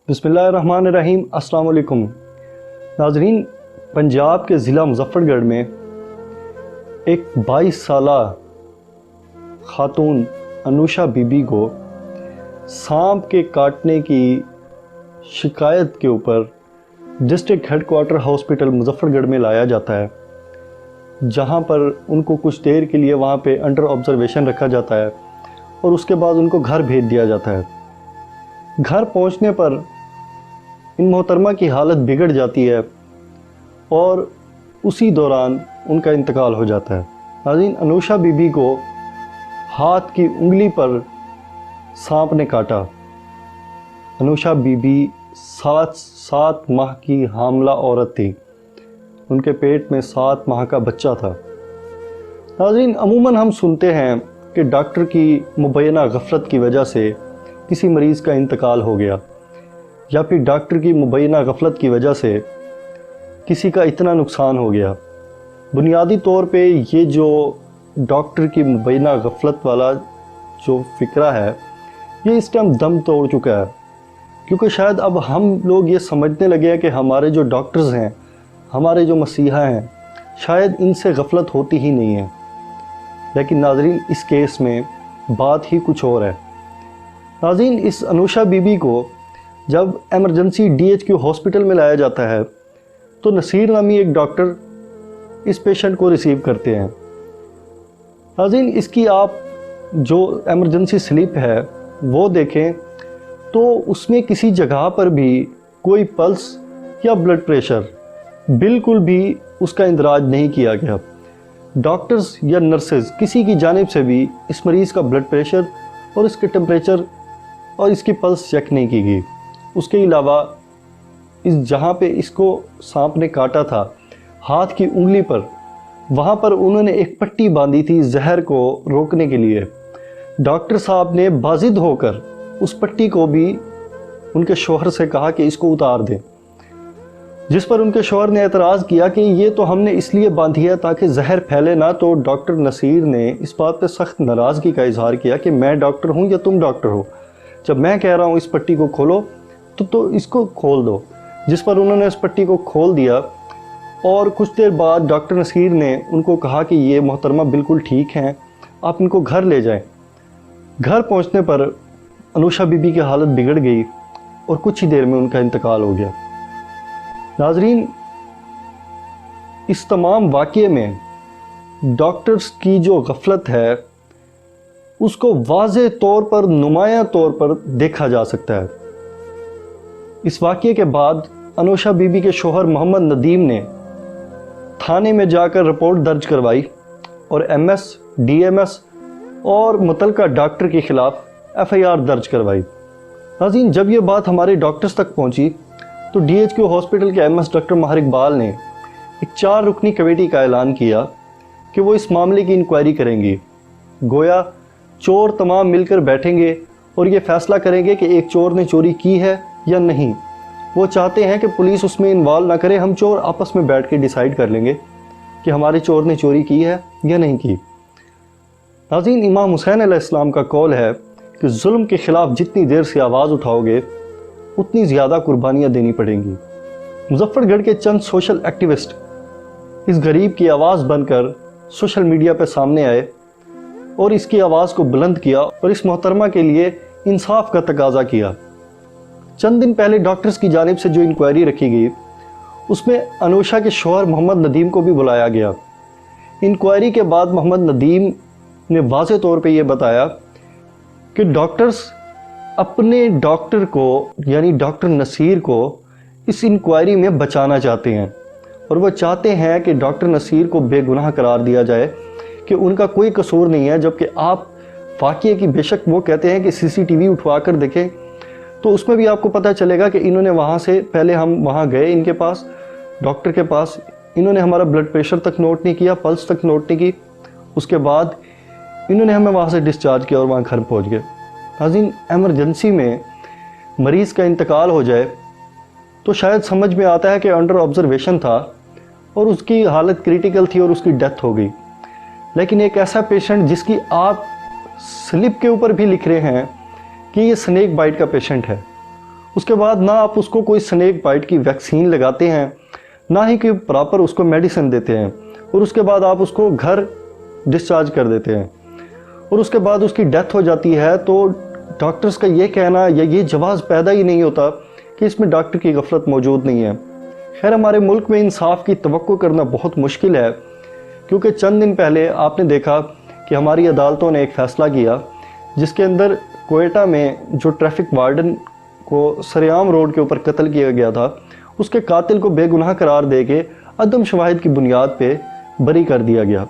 बिस्मिल्लाहिर्रहमानिर्रहीम। अस्सलाम वालेकुम नाजरीन, पंजाब के ज़िला मुज़फ़्फ़रगढ़ में एक 22 साला ख़ातून अनुषा बीबी को सांप के काटने की शिकायत के ऊपर डिस्ट्रिक्ट हेडक्वार्टर हॉस्पिटल मुज़फ़्फ़रगढ़ में लाया जाता है, जहां पर उनको कुछ देर के लिए वहां पे अंडर ऑब्ज़र्वेशन रखा जाता है और उसके बाद उनको घर भेज दिया जाता है। घर पहुंचने पर इन मोहतरमा की हालत बिगड़ जाती है और उसी दौरान उनका इंतकाल हो जाता है। नाज़रीन, अनुषा बीबी को हाथ की उंगली पर सांप ने काटा। अनुषा बीबी 7 माह की हामला औरत थी। उनके पेट में 7 माह का बच्चा था। नाज़रीन, अमूमन हम सुनते हैं कि डॉक्टर की मुबैना गफलत की वजह से किसी मरीज़ का इंतकाल हो गया, या फिर डॉक्टर की मुबैना गफलत की वजह से किसी का इतना नुकसान हो गया। बुनियादी तौर पे ये जो डॉक्टर की मुबैना गफलत वाला जो फ़िक्रा है, ये इस टाइम दम तोड़ चुका है, क्योंकि शायद अब हम लोग ये समझने लगे हैं कि हमारे जो डॉक्टर्स हैं, हमारे जो मसीहा हैं, शायद इनसे गफलत होती ही नहीं है। लेकिन नाज़रीन, इस केस में बात ही कुछ और है। नाज़रीन, इस अनुषा बीबी को जब एमरजेंसी DHQ हॉस्पिटल में लाया जाता है तो नसीर नामी एक डॉक्टर इस पेशेंट को रिसीव करते हैं। नाज़रीन, इसकी आप जो एमरजेंसी स्लिप है वो देखें तो उसमें किसी जगह पर भी कोई पल्स या ब्लड प्रेशर बिल्कुल भी उसका इंदराज नहीं किया गया। डॉक्टर्स या नर्सेज किसी की जानिब से भी इस मरीज़ का ब्लड प्रेशर और इसके टेम्परेचर और इसकी पल्स चेक नहीं की गई। उसके अलावा इस जहाँ पे इसको सांप ने काटा था, हाथ की उंगली पर, वहाँ पर उन्होंने एक पट्टी बांधी थी जहर को रोकने के लिए। डॉक्टर साहब ने बाजिद होकर उस पट्टी को भी उनके शौहर से कहा कि इसको उतार दें, जिस पर उनके शौहर ने एतराज़ किया कि ये तो हमने इसलिए बांधी है ताकि जहर फैले ना। तो डॉक्टर नसीर ने इस बात पर सख्त नाराज़गी का इजहार किया कि मैं डॉक्टर हूँ या तुम डॉक्टर हो, जब मैं कह रहा हूँ इस पट्टी को खोलो तो इसको खोल दो। जिस पर उन्होंने इस पट्टी को खोल दिया और कुछ देर बाद डॉक्टर नसीर ने उनको कहा कि ये मोहतरमा बिल्कुल ठीक हैं, आप इनको घर ले जाएं। घर पहुंचने पर अनुषा बीबी की हालत बिगड़ गई और कुछ ही देर में उनका इंतकाल हो गया। नाजरीन, इस तमाम वाक़ये में डॉक्टर्स की जो गफलत है उसको वाज़े तौर पर, नुमाया तौर पर देखा जा सकता है। इस वाक़ये के बाद अनुषा बीबी के शौहर मोहम्मद नदीम ने थाने में जाकर रिपोर्ट दर्ज करवाई और MS, DMS और मुतलका डॉक्टर के ख़िलाफ़ FIR दर्ज करवाई। नाज़रीन, जब ये बात हमारे डॉक्टर्स तक पहुंची तो DHQ हॉस्पिटल के MS डॉक्टर माहिर इकबाल ने एक 4 रुकनी कमेटी का ऐलान किया कि वो इस मामले की इंक्वायरी करेंगी। गोया चोर तमाम मिलकर बैठेंगे और ये फ़ैसला करेंगे कि एक चोर ने चोरी की है या नहीं। वो चाहते हैं कि पुलिस उसमें इन्वॉल्व ना करे, हम चोर आपस में बैठ के डिसाइड कर लेंगे कि हमारे चोर ने चोरी की है या नहीं की। नाज़रीन, इमाम हुसैन अलैहिस्सलाम का कौल है कि जुल्म के ख़िलाफ़ जितनी देर से आवाज़ उठाओगे उतनी ज़्यादा कुर्बानियाँ देनी पड़ेंगी। मुज़फ़्फ़रगढ़ के चंद सोशल एक्टिविस्ट इस गरीब की आवाज़ बनकर सोशल मीडिया पर सामने आए और इसकी आवाज़ को बुलंद किया और इस मोहतरमा के लिए इंसाफ का तकाजा किया। चंद दिन पहले डॉक्टर्स की जानिब से जो इंक्वायरी रखी गई उसमें अनुषा के शौहर मोहम्मद नदीम को भी बुलाया गया। इंक्वायरी के बाद मोहम्मद नदीम ने वाज़े तौर पे ये बताया कि डॉक्टर्स अपने डॉक्टर को यानी डॉक्टर नसीर को इस इंक्वायरी में बचाना चाहते हैं और वो चाहते हैं कि डॉक्टर नसीर को बेगुनाह करार दिया जाए कि उनका कोई कसूर नहीं है। जबकि आप वाक़ये की बेशक वो कहते हैं कि CCTV उठवा कर देखें तो उसमें भी आपको पता चलेगा कि इन्होंने वहाँ से पहले, हम वहाँ गए इनके पास, डॉक्टर के पास, इन्होंने हमारा ब्लड प्रेशर तक नोट नहीं किया, पल्स तक नोट नहीं की। उसके बाद इन्होंने हमें वहाँ से डिस्चार्ज किया और वहाँ घर पहुँच गए। नाज़रीन, एमरजेंसी में मरीज़ का इंतकाल हो जाए तो शायद समझ में आता है कि अंडर ऑब्ज़र्वेशन था और उसकी हालत क्रिटिकल थी और उसकी डेथ हो गई। लेकिन एक ऐसा पेशेंट जिसकी आप स्लिप के ऊपर भी लिख रहे हैं कि ये स्नेक बाइट का पेशेंट है, اس کے بعد نہ آپ اس کو کوئی سنیک بائٹ کی ویکسین لگاتے ہیں، نہ ہی کہ پراپر اس کو میڈیسن دیتے ہیں، اور اس کے بعد آپ اس کو گھر ڈسچارج کر دیتے ہیں، اور اس کے بعد اس کی ڈیتھ ہو جاتی ہے، تو ڈاکٹرز کا یہ کہنا یا یہ جواز پیدا ہی نہیں ہوتا کہ اس میں ڈاکٹر کی غفلت موجود نہیں ہے۔ خیر، ہمارے ملک میں انصاف کی توقع کرنا بہت مشکل ہے، کیونکہ چند دن پہلے آپ نے دیکھا کہ ہماری عدالتوں نے ایک فیصلہ کیا جس کے اندر کوئٹہ میں جو ٹریفک وارڈن کو سریام روڈ کے اوپر قتل کیا گیا تھا، اس کے قاتل کو بے گناہ قرار دے کے عدم شواہد کی بنیاد پہ بری کر دیا گیا۔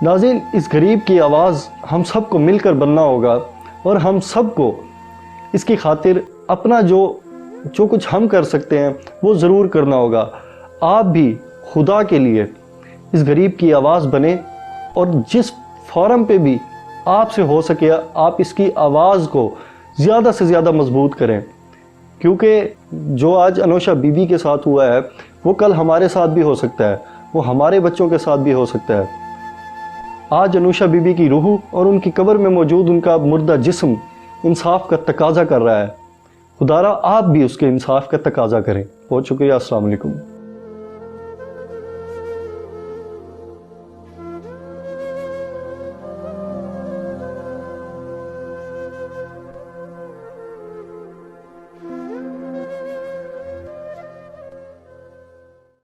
ناظرین، اس غریب کی آواز ہم سب کو مل کر بننا ہوگا، اور ہم سب کو اس کی خاطر اپنا جو کچھ ہم کر سکتے ہیں وہ ضرور کرنا ہوگا۔ آپ بھی خدا کے لیے اس غریب کی آواز بنیں، اور جس فورم پہ بھی آپ سے ہو سکے آپ اس کی آواز کو زیادہ سے زیادہ مضبوط کریں، کیونکہ جو آج انوشا بی بی کے ساتھ ہوا ہے وہ کل ہمارے ساتھ بھی ہو سکتا ہے، وہ ہمارے بچوں کے ساتھ بھی ہو سکتا ہے۔ آج انوشا بی بی کی روح اور ان کی قبر میں موجود ان کا مردہ جسم انصاف کا تقاضا کر رہا ہے۔ خدا را آپ بھی اس کے انصاف کا تقاضا کریں۔ بہت شکریہ، السلام علیکم۔